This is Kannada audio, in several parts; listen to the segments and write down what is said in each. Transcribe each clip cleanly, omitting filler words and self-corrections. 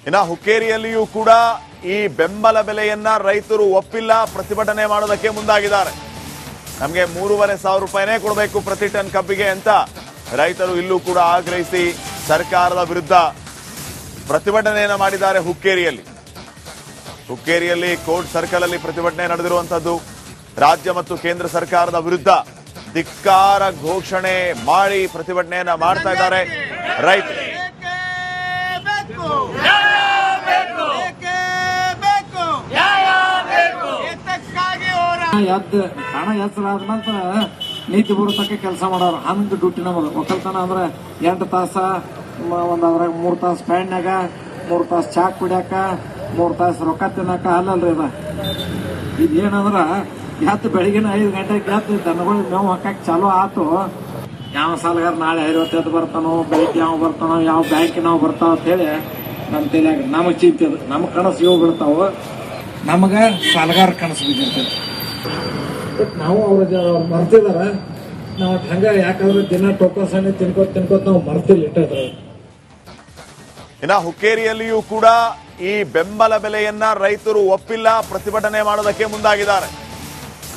ಇನ್ನು ಹುಕ್ಕೇರಿಯಲ್ಲಿಯೂ ಕೂಡ ಈ ಬೆಂಬಲ ಬೆಲೆಯನ್ನ ರೈತರು ಒಪ್ಪಿಲ್ಲ, ಪ್ರತಿಭಟನೆ ಮಾಡೋದಕ್ಕೆ ಮುಂದಾಗಿದ್ದಾರೆ. ನಮಗೆ 3,500 ರೂಪಾಯಿನೇ ಕೊಡಬೇಕು ಪ್ರತಿ ಟನ್ ಕಬ್ಬಿಗೆ ಅಂತ ರೈತರು ಇಲ್ಲೂ ಕೂಡ ಆಗ್ರಹಿಸಿ ಸರ್ಕಾರದ ವಿರುದ್ಧ ಪ್ರತಿಭಟನೆಯನ್ನ ಮಾಡಿದ್ದಾರೆ. ಹುಕ್ಕೇರಿಯಲ್ಲಿ ಕೋರ್ಟ್ ಸರ್ಕಲ್ ಅಲ್ಲಿ ಪ್ರತಿಭಟನೆ ನಡೆದಿರುವಂತದ್ದು. ರಾಜ್ಯ ಮತ್ತು ಕೇಂದ್ರ ಸರ್ಕಾರದ ವಿರುದ್ಧ ಧಿಕ್ಕಾರ ಘೋಷಣೆ ಮಾಡಿ ಪ್ರತಿಭಟನೆಯನ್ನ ಮಾಡ್ತಾ ಇದ್ದಾರೆ ರೈತರು. ಹಣ ಎಚ್ಚರಾದ ನಂತರ ನೀತಿ ಬರೋತಕ್ಕೆ ಕೆಲಸ ಮಾಡೋರು. ಹಂಗ ಡ್ಯೂಟಿ ನಮ್ಮದು ಒಕ್ಕಲ್ತನ ಅಂದ್ರೆ 8 ತಾಸ, ಅದ್ರಾಗ 3 ತಾಸು ಪ್ಯಾಂಡ್ನಾಗ, 3 ತಾಸು ಚಾ ಕುಡಿಯಾಕ, 3 ತಾಸು ರೊಕ್ಕ ತಿನ್ನಕ ಅಲ್ಲಲ್ರಿ ಅದ. ಇದೇನಂದ್ರ ಬೆಳಗಿನ 5 ಗಂಟೆಗೆ ದನಗಳು ಮೇವು ಹಾಕಕ್ ಚಾಲೂ ಆತು. ಯಾವ ಸಾಲಗಾರ ನಾಳೆ 55 ಬರ್ತಾನೋ, ಬೆಳಿಗ್ಗೆ ಯಾವ ಬರ್ತಾನೋ, ಯಾವ ಬ್ಯಾಂಕಿನಾವ್ ಬರ್ತಾವ ಅಂತ ಹೇಳಿ ನಮ್ಮ ತಲೆಯಾಗ ನಮಗ್ ಚಿಂತೆ ಅದು. ನಮಗ್ ಕನಸು ಇವು ಬೀಳ್ತಾವ, ನಮಗ ಸಾಲಗಾರ ಕನಸು ಬಿದ್ದಿರ್ತದೆ. ನಾವು ಅವ್ರ ಮರ್ತಿದಾರ. ನಾವು ಹಂಗ ಯಾಕಂದ್ರೆ ದಿನ ಟೋಕಸಣ್ಣೆ ತಿನ್ಕೋತ ನಾವು ಮರ್ತಿಲ್ಲ ಇಟ್ಟಿದ್ರ. ಇನ್ನು ಹುಕ್ಕೇರಿಯಲ್ಲಿಯೂ ಕೂಡ ಈ ಬೆಂಬಲ ಬೆಲೆಯನ್ನ ರೈತರು ಒಪ್ಪಿಲ್ಲ, ಪ್ರತಿಭಟನೆ ಮಾಡೋದಕ್ಕೆ ಮುಂದಾಗಿದ್ದಾರೆ.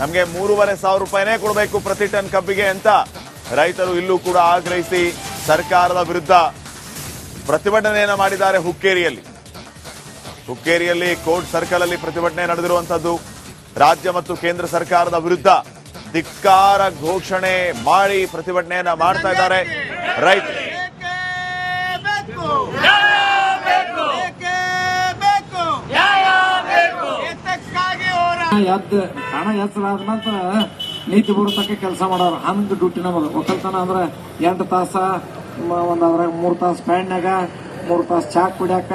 ನಮಗೆ 3,500 ರೂಪಾಯಿನೇ ಕೊಡಬೇಕು ಪ್ರತಿ ಟನ್ ಕಬ್ಬಿಗೆ ಅಂತ ರೈತರು ಇಲ್ಲೂ ಕೂಡ ಆಗ್ರಹಿಸಿ ಸರ್ಕಾರದ ವಿರುದ್ಧ ಪ್ರತಿಭಟನೆಯನ್ನ ಮಾಡಿದ್ದಾರೆ. ಹುಕ್ಕೇರಿಯಲ್ಲಿ ಕೋರ್ಟ್ ಸರ್ಕಲ್ ಅಲ್ಲಿ ಪ್ರತಿಭಟನೆ ನಡೆದಿರುವಂತದ್ದು. ರಾಜ್ಯ ಮತ್ತು ಕೇಂದ್ರ ಸರ್ಕಾರದ ವಿರುದ್ಧ ಧಿಕ್ಕಾರ ಘೋಷಣೆ ಮಾಡಿ ಪ್ರತಿಭಟನೆಯನ್ನ ಮಾಡ್ತಾ ಇದ್ದಾರೆ ರೈತರು. ಹಣ ಎಚ್ಚರಾದ ನಂತರ ನೀತಿ ಬರೋತಕ್ಕೆ ಕೆಲಸ ಮಾಡೋರು. ಹಂಗ ಡ್ಯೂಟಿ ನಮ್ಮದು ಒಕ್ಕಲ್ತನ ಅಂದ್ರೆ 8 ತಾಸ, ಅದ್ರಾಗ 3 ತಾಸು ಪ್ಯಾಂಡ್ನಾಗ, 3 ತಾಸು ಚಾ ಕುಡಿಯಾಕ,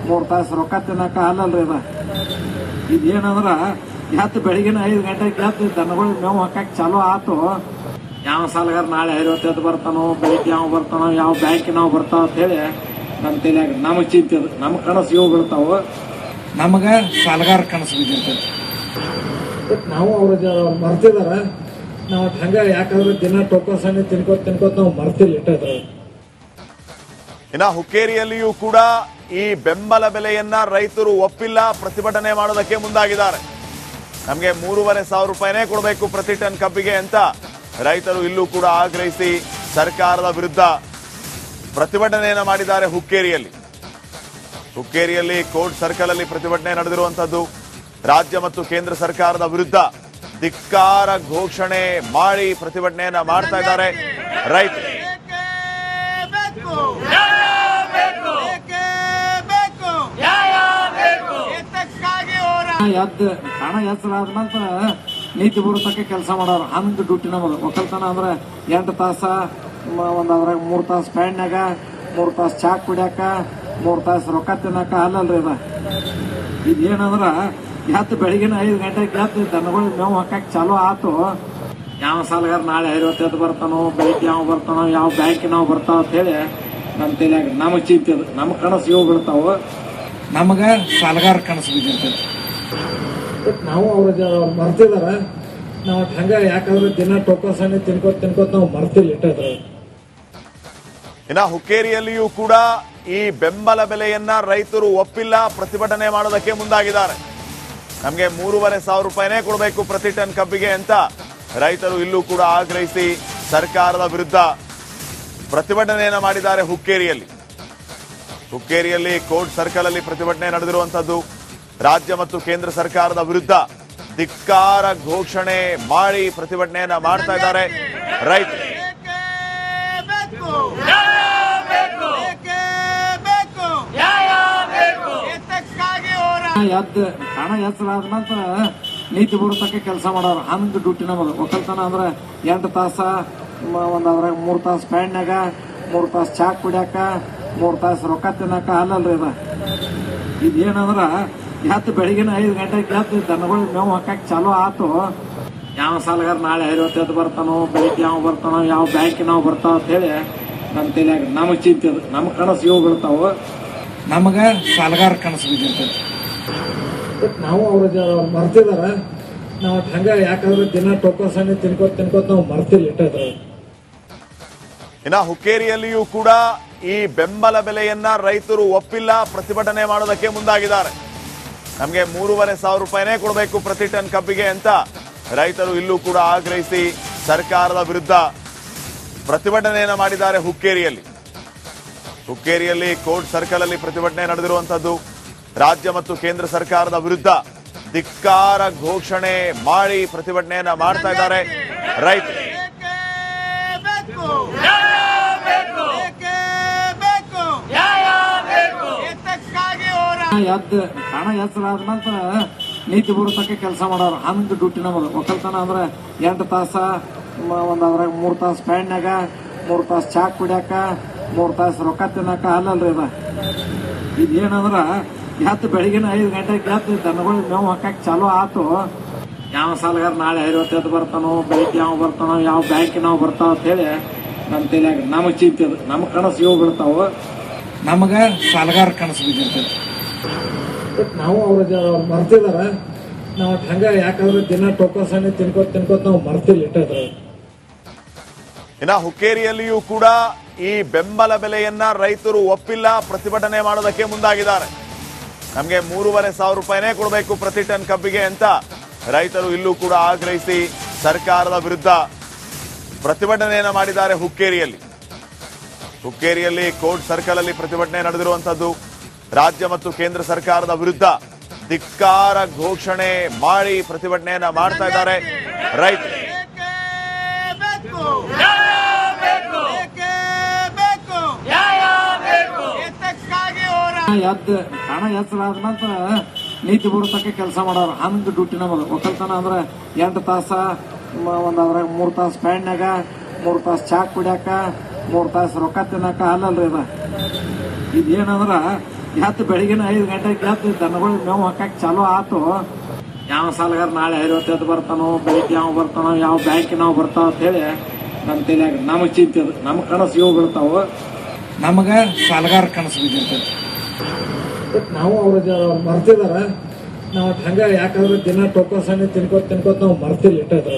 3 ತಾಸು ರೊಕ್ಕ ತಿನ್ನಕ ಅಲ್ಲಲ್ರಿ ಅದ. ಇದೇನಂದ್ರ ಬೆಳಗಿನ 5 ಗಂಟೆಗೆ ದನಗಳು ಮೇವು ಹಾಕಕ್ ಚಾಲೂ ಆತು. ಯಾವ ಸಾಲಗಾರ ನಾಳೆ 55 ಬರ್ತಾನೋ, ಬೆಳಿಗ್ಗೆ ಯಾವ ಬರ್ತಾನೋ, ಯಾವ ಬ್ಯಾಂಕಿನಾವ್ ಬರ್ತಾವ ಅಂತ ಹೇಳಿ ನಮ್ಮ ತಲೆಯಾಗ ನಮಗ್ ಚಿಂತೆ ಅದು. ನಮಗ್ ಕನಸು ಇವು ಬೀಳ್ತಾವ, ನಮಗ ಸಾಲಗಾರ ಕನಸು ಬಿದ್ದಿರ್ತದೆ. ನಾವು ಅವ್ರ ಮರ್ತಿದಾರ. ನಾವು ಹಂಗ ಯಾಕಂದ್ರೆ ದಿನ ಟೋಕಸಣ್ಣೆ ತಿನ್ಕೋತ ನಾವು ಮರ್ತಿಲ್ಲ ಇಟ್ಟಿದ್ರ. ಇನ್ನು ಹುಕ್ಕೇರಿಯಲ್ಲಿಯೂ ಕೂಡ ಈ ಬೆಂಬಲ ಬೆಲೆಯನ್ನ ರೈತರು ಒಪ್ಪಿಲ್ಲ, ಪ್ರತಿಭಟನೆ ಮಾಡೋದಕ್ಕೆ ಮುಂದಾಗಿದ್ದಾರೆ. ನಮಗೆ 3,500 ರೂಪಾಯಿನೇ ಕೊಡಬೇಕು ಪ್ರತಿ ಟನ್ ಕಬ್ಬಿಗೆ ಅಂತ ರೈತರು ಇಲ್ಲೂ ಕೂಡ ಆಗ್ರಹಿಸಿ ಸರ್ಕಾರದ ವಿರುದ್ಧ ಪ್ರತಿಭಟನೆಯನ್ನ ಮಾಡಿದ್ದಾರೆ. ಹುಕ್ಕೇರಿಯಲ್ಲಿ ಕೋರ್ಟ್ ಸರ್ಕಲ್ ಅಲ್ಲಿ ಪ್ರತಿಭಟನೆ ನಡೆದಿರುವಂತದ್ದು. ರಾಜ್ಯ ಮತ್ತು ಕೇಂದ್ರ ಸರ್ಕಾರದ ವಿರುದ್ಧ ಧಿಕ್ಕಾರ ಘೋಷಣೆ ಮಾಡಿ ಪ್ರತಿಭಟನೆಯನ್ನ ಮಾಡ್ತಾ ಇದ್ದಾರೆ ರೈತರು. ಹಣ ಎಚ್ಚರಾದ ನಂತರ ನೀತಿ ಬರೋತಕ್ಕೆ ಕೆಲಸ ಮಾಡೋರು. ಹಂಗ ಡ್ಯೂಟಿ ನಮ್ಮದು ಒಕ್ಕಲ್ತನ ಅಂದ್ರೆ 8 ತಾಸ, ಅದ್ರಾಗ 3 ತಾಸು ಪ್ಯಾಂಡ್ನಾಗ, 3 ತಾಸು ಚಾ ಕುಡಿಯಾಕ, 3 ತಾಸು ರೊಕ್ಕ ತಿನ್ನಕ ಅಲ್ಲಲ್ರಿ ಅದ. ಇದೇನಂದ್ರ ಬೆಳಗಿನ 5 ಗಂಟೆಗೆ ದನಗಳು ಮೇವು ಹಾಕಕ್ ಚಾಲೂ ಆತು. ಯಾವ ಸಾಲಗಾರ ನಾಳೆ 55 ಬರ್ತಾನೋ, ಬೆಳಿಗ್ಗೆ ಯಾವ ಬರ್ತಾನೋ, ಯಾವ ಬ್ಯಾಂಕಿನಾವ್ ಬರ್ತಾವ ಅಂತ ಹೇಳಿ ನಮ್ಮ ತಲೆಯಾಗ ನಮಗ್ ಚಿಂತೆ ಅದು. ನಮಗ್ ಕನಸು ಇವು ಬೀಳ್ತಾವ, ನಮಗ ಸಾಲಗಾರ ಕನಸು ಬಿದ್ದಿರ್ತದೆ. ನಾವು ಅವ್ರ ಮರ್ತಿದಾರ. ನಾವು ಹಂಗ ಯಾಕಂದ್ರೆ ದಿನ ಟೋಕಸಣ್ಣೆ ತಿನ್ಕೋತ ನಾವು ಮರ್ತಿಲ್ಲ ಇಟ್ಟಿದ್ರ. ಇನ್ನು ಹುಕ್ಕೇರಿಯಲ್ಲಿಯೂ ಕೂಡ ಈ ಬೆಂಬಲ ಬೆಲೆಯನ್ನ ರೈತರು ಒಪ್ಪಿಲ್ಲ, ಪ್ರತಿಭಟನೆ ಮಾಡೋದಕ್ಕೆ ಮುಂದಾಗಿದ್ದಾರೆ. ನಮಗೆ 3,500 ರೂಪಾಯಿನೇ ಕೊಡಬೇಕು ಪ್ರತಿ ಟನ್ ಕಬ್ಬಿಗೆ ಅಂತ ರೈತರು ಇಲ್ಲೂ ಕೂಡ ಆಗ್ರಹಿಸಿ ಸರ್ಕಾರದ ವಿರುದ್ಧ ಪ್ರತಿಭಟನೆಯನ್ನ ಮಾಡಿದ್ದಾರೆ. ಹುಕ್ಕೇರಿಯಲ್ಲಿ ಕೋರ್ಟ್ ಸರ್ಕಲ್ ಅಲ್ಲಿ ಪ್ರತಿಭಟನೆ ನಡೆದಿರುವಂತದ್ದು. ರಾಜ್ಯ ಮತ್ತು ಕೇಂದ್ರ ಸರ್ಕಾರದ ವಿರುದ್ಧ ಧಿಕ್ಕಾರ ಘೋಷಣೆ ಮಾಡಿ ಪ್ರತಿಭಟನೆಯನ್ನ ಮಾಡ್ತಾ ಇದ್ದಾರೆ ರೈತರು. ಹಣ ಎಚ್ಚರಾದ ನಂತರ ನೀತಿ ಬರೋತಕ್ಕೆ ಕೆಲಸ ಮಾಡೋರು. ಹಂಗ ಡ್ಯೂಟಿ ನಮ್ಮದು ಒಕ್ಕಲ್ತನ ಅಂದ್ರೆ 8 ತಾಸ, ಅದ್ರಾಗ 3 ತಾಸು ಪ್ಯಾಂಡ್ನಾಗ, 3 ತಾಸು ಚಾ ಕುಡಿಯಾಕ, 3 ತಾಸು ರೊಕ್ಕ ತಿನ್ನಕ ಅಲ್ಲಲ್ರಿ ಅದ. ಇದೇನಂದ್ರ ಬೆಳಗಿನ 5 ಗಂಟೆಗೆ ದನಗಳು ಮೇವು ಹಾಕಕ್ ಚಾಲೂ ಆತು. ಯಾವ ಸಾಲಗಾರ ನಾಳೆ 55 ಬರ್ತಾನೋ, ಬೆಳಿಗ್ಗೆ ಯಾವ ಬರ್ತಾನೋ, ಯಾವ ಬ್ಯಾಂಕಿನಾವ್ ಬರ್ತಾವ ಅಂತ ಹೇಳಿ ನಮ್ಮ ತಲೆಯಾಗ ನಮಗ್ ಚಿಂತೆ ಅದು. ನಮಗ್ ಕನಸು ಇವು ಬೀಳ್ತಾವ, ನಮಗ ಸಾಲಗಾರ ಕನಸು ಬಿದ್ದಿರ್ತದೆ. ನಾವು ಅವ್ರ ಮರ್ತಿದಾರ. ನಾವು ಹಂಗ ಯಾಕಂದ್ರೆ ದಿನ ಟೋಕಸಣ್ಣೆ ತಿನ್ಕೋತ ನಾವು ಮರ್ತಿಲ್ಲ ಇಟ್ಟಿದ್ರ. ಇನ್ನು ಹುಕ್ಕೇರಿಯಲ್ಲಿಯೂ ಕೂಡ ಈ ಬೆಂಬಲ ಬೆಲೆಯನ್ನ ರೈತರು ಒಪ್ಪಿಲ್ಲ, ಪ್ರತಿಭಟನೆ ಮಾಡೋದಕ್ಕೆ ಮುಂದಾಗಿದ್ದಾರೆ. ನಮಗೆ 3,500 ರೂಪಾಯಿನೇ ಕೊಡಬೇಕು ಪ್ರತಿ ಟನ್ ಕಬ್ಬಿಗೆ ಅಂತ ರೈತರು ಇಲ್ಲೂ ಕೂಡ ಆಗ್ರಹಿಸಿ ಸರ್ಕಾರದ ವಿರುದ್ಧ ಪ್ರತಿಭಟನೆಯನ್ನ ಮಾಡಿದ್ದಾರೆ. ಹುಕ್ಕೇರಿಯಲ್ಲಿ ಕೋರ್ಟ್ ಸರ್ಕಲ್ ಅಲ್ಲಿ ಪ್ರತಿಭಟನೆ ನಡೆದಿರುವಂತದ್ದು. ರಾಜ್ಯ ಮತ್ತು ಕೇಂದ್ರ ಸರ್ಕಾರದ ವಿರುದ್ಧ ಧಿಕ್ಕಾರ ಘೋಷಣೆ ಮಾಡಿ ಪ್ರತಿಭಟನೆಯನ್ನ ಮಾಡ್ತಾ ಇದ್ದಾರೆ ರೈತರು. ಹಣ ಎಚ್ಚರಾದ ನಂತರ ನೀತಿ ಬರುತ್ತಕ್ಕೆ ಕೆಲಸ ಮಾಡೋರು ಹಂಗ ಡ್ಯೂಟಿ ನಮ್ಮದು. ಒಕ್ಕಲ್ತನ ಅಂದ್ರೆ 8 ತಾಸ, ಅದ್ರಾಗ 3 ತಾಸು ಪ್ಯಾಂಡ್ನಾಗ, 3 ತಾಸು ಚಾಕ್ ಕುಡಿಯಾಕ, 3 ತಾಸು ರೊಕ್ಕ ತಿನ್ನಾಕ ಅಲ್ಲಲ್ರಿ ಇದೇನಂದ್ರ ಬೆಳಗಿನ 5 ಗಂಟೆಗೆ ದನಗಳಿಗೆ ಮೇವು ಹಾಕಕ್ ಚಾಲೂ ಆತು. ಯಾವ ಸಾಲಗಾರ ನಾಳೆ 58 ಬರ್ತಾನೋ, ಬೆಳಿಗ್ಗೆ ಯಾವ ಬರ್ತಾನೋ, ಯಾವ ಬ್ಯಾಂಕಿನಾವ್ ಬರ್ತಾವ ಅಂತ ಹೇಳಿ ನಮ್ಮ ತಲೆಯಾಗ ನಮಗ್ ಚಿಂತೆ ಅದು. ನಮಗ್ ಕನಸು ಇವು ಬೀಳ್ತಾವ, ನಮಗ ಸಾಲಗಾರ ಕನಸು ಬಿದ್ದಿರ್ತದೆ. ನಾವು ಅವ್ರ ಮರ್ತಿದಾರ, ನಾವು ಹಂಗ ಯಾಕಂದ್ರೆ ದಿನ ಟೋಕನ್ ಸಣ್ಣ ತಿನ್ಕೋತ್ ನಾವು ಮರ್ತಿಲ್ಲ ಇಟ್ಟಿದ್ರ. ಇನ್ನ ಹುಕ್ಕೇರಿಯಲ್ಲಿಯೂ ಕೂಡ ಈ ಬೆಂಬಲ ಬೆಲೆಯನ್ನ ರೈತರು ಒಪ್ಪಿಲ್ಲ, ಪ್ರತಿಭಟನೆ ಮಾಡೋದಕ್ಕೆ ಮುಂದಾಗಿದ್ದಾರೆ. ನಮಗೆ 3,500 ರೂಪಾಯಿನೇ ಕೊಡಬೇಕು ಪ್ರತಿ ಟನ್ ಕಬ್ಬಿಗೆ ಅಂತ ರೈತರು ಇಲ್ಲೂ ಕೂಡ ಆಗ್ರಹಿಸಿ ಸರ್ಕಾರದ ವಿರುದ್ಧ ಪ್ರತಿಭಟನೆಯನ್ನ ಮಾಡಿದ್ದಾರೆ. ಹುಕ್ಕೇರಿಯಲ್ಲಿ ಕೋರ್ಟ್ ಸರ್ಕಲ್ ಅಲ್ಲಿ ಪ್ರತಿಭಟನೆ ನಡೆದಿರುವಂತದ್ದು. ರಾಜ್ಯ ಮತ್ತು ಕೇಂದ್ರ ಸರ್ಕಾರದ ವಿರುದ್ಧ ಧಿಕ್ಕಾರ ಘೋಷಣೆ ಮಾಡಿ ಪ್ರತಿಭಟನೆಯನ್ನ ಮಾಡ್ತಾ ಇದ್ದಾರೆ ರೈತರು. ಹಣ ಎಚ್ಚರಾದ ನಂತರ ನೀತಿ ಬರುತ್ತಕ್ಕೆ ಕೆಲಸ ಮಾಡೋರು ಹಂಗ ಡ್ಯೂಟಿ ನಮ್ಮದು. ಒಕ್ಕಲ್ತನ ಅಂದ್ರೆ 8 ತಾಸ, ಅದ್ರಾಗ 3 ತಾಸು ಪ್ಯಾಂಡ್ನಾಗ, 3 ತಾಸು ಚಾಕ್ ಕುಡಿಯಾಕ, 3 ತಾಸು ರೊಕ್ಕ ತಿನ್ನಾಕ ಅಲ್ಲಲ್ರಿ ಇದೇನಂದ್ರ ಬೆಳಗಿನ 5 ಗಂಟೆಗೆ ದನಗಳಿಗೆ ಮೇವು ಹಾಕಕ್ ಚಾಲೂ ಆತು. ಯಾವ ಸಾಲಗಾರ ನಾಳೆ 58 ಬರ್ತಾನೋ, ಬೆಳಿಗ್ಗೆ ಯಾವ ಬರ್ತಾನೋ, ಯಾವ ಬ್ಯಾಂಕಿನಾವ್ ಬರ್ತಾವ ಅಂತ ಹೇಳಿ ನಮ್ಮ ತಲೆಯಾಗ ನಮಗ್ ಚಿಂತೆ ಅದು. ನಮಗ್ ಕನಸು ಇವು ಬೀಳ್ತಾವ, ನಮಗ ಸಾಲಗಾರ ಕನಸು ಬಿದ್ದಿರ್ತದೆ. ನಾವು ಅವ್ರ ಮರ್ತಿದಾರ, ನಾವು ಹಂಗ ಯಾಕಂದ್ರೆ ದಿನ ಟೋಕನ್ ಸಣ್ಣ ತಿನ್ಕೋತ್ ನಾವು ಮರ್ತಿಲ್ಲ ಇಟ್ಟಿದ್ರ.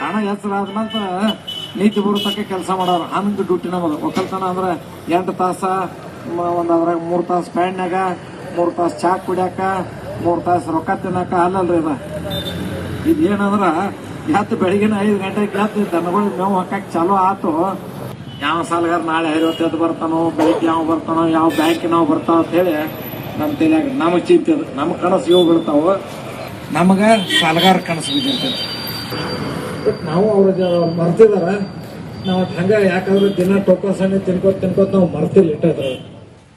ಹಣ ಎಚ್ಚರಾದ ನಂತರ ನೀತಿ ಬರುತ್ತಕ್ಕೆ ಕೆಲಸ ಮಾಡೋರು ಹಂಗ ಡ್ಯೂಟಿ ನಮ್ಮದು. ಒಕ್ಕಲ್ತನ ಅಂದ್ರೆ 8 ತಾಸ, ಅದ್ರಾಗ 3 ತಾಸು ಪ್ಯಾಂಡ್ನಾಗ, 3 ತಾಸು ಚಾಕ್ ಕುಡಿಯಾಕ, 3 ತಾಸು ರೊಕ್ಕ ತಿನ್ನಾಕ ಅಲ್ಲಲ್ರಿ ಇದೇನಂದ್ರ ಬೆಳಗಿನ 5 ಗಂಟೆಗೆ ದನಗಳಿಗೆ ಮೇವು ಹಾಕಕ್ ಚಾಲೂ ಆತು. ಯಾವ ಸಾಲಗಾರ ನಾಳೆ 58 ಬರ್ತಾನೋ, ಬೆಳಿಗ್ಗೆ ಯಾವ ಬರ್ತಾನೋ, ಯಾವ ಬ್ಯಾಂಕಿನಾವ್ ಬರ್ತಾವ ಅಂತ ಹೇಳಿ ನಮ್ಮ ತಲೆಯಾಗ ನಮಗ್ ಚಿಂತೆ ಅದು. ನಮಗ್ ಕನಸು ಇವು ಬೀಳ್ತಾವ, ನಮಗ ಸಾಲಗಾರ ಕನಸು ಬಿದ್ದಿರ್ತದೆ. ನಾವು ಅವ್ರ ಮರ್ತಿದಾರ, ನಾವು ಹಂಗ ಯಾಕಂದ್ರೆ ದಿನ ಟೋಕನ್ ಸಣ್ಣ ತಿನ್ಕೋತ್ ನಾವು ಮರ್ತಿಲ್ಲ ಇಟ್ಟಿದ್ರ.